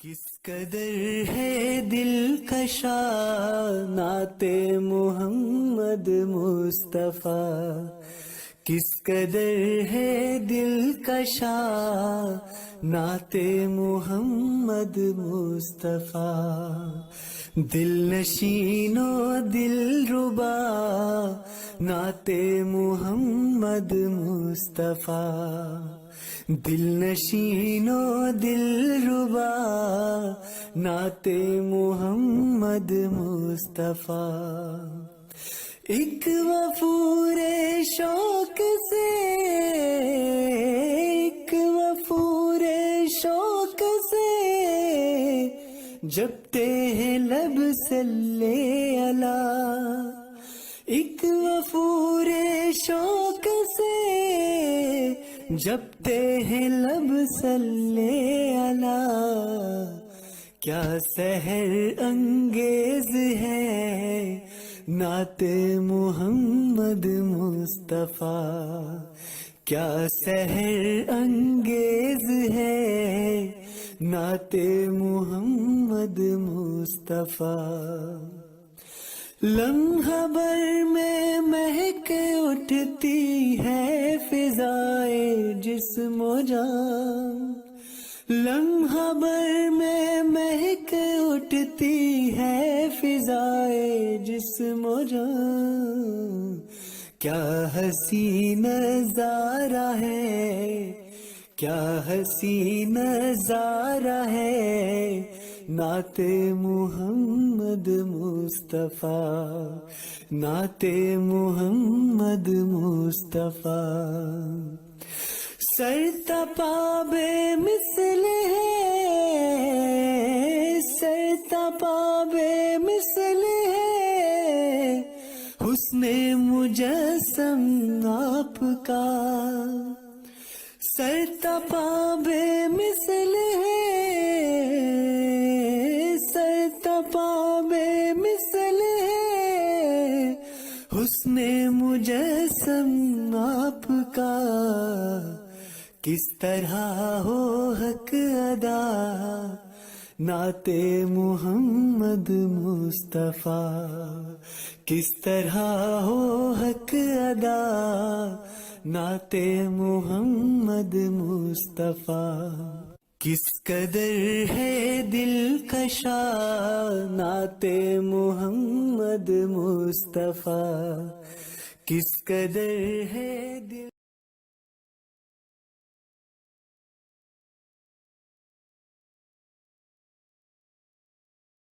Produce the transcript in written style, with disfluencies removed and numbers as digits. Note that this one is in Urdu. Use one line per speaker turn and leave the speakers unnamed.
کس قدر ہے دلکشا نعت محمد مصطفیٰ، کس قدر ہے دلکشا نعت محمد مصطفیٰ، دل نشین و دل ربا نعت محمد مصطفیٰ، دل نشین و دل ربا نعت محمد مصطفیٰ، ایک وفور شوق سے، ایک وفور شوق سے جپتے ہیں لب صلی اللہ، ایک وفور شوق سے جپتے ہیں لب صلی اللہ، کیا سحر انگیز ہے نعت محمد مصطفیٰ، کیا سحر انگیز ہے نعت محمد مصطفیٰ، لمحہ بھر میں مہک اٹھتی ہے فضائے جسم و جان، لمحہ بھر میں مہک اٹھتی ہے فضائے جسم و جان، کیا حسین نظارہ ہے، کیا حسین نظارہ ہے نعت محمد مصطفیٰ، نعت محمد مصطفیٰ، سر تپا بے مثل ہے، سر تپا بے مثل ہے حسن مجسم آپ کا، سر تپا بے مثل ہے، سر تپا بے مثل ہے حسن مجسم آپ کا، کس طرح ہو حق ادا نعت محمد مصطفیٰ، کس طرح ہو حق ادا نعت محمد مصطفیٰ، کس قدر ہے دلکشا نعت محمد مصطفیٰ، کس قدر ہے دل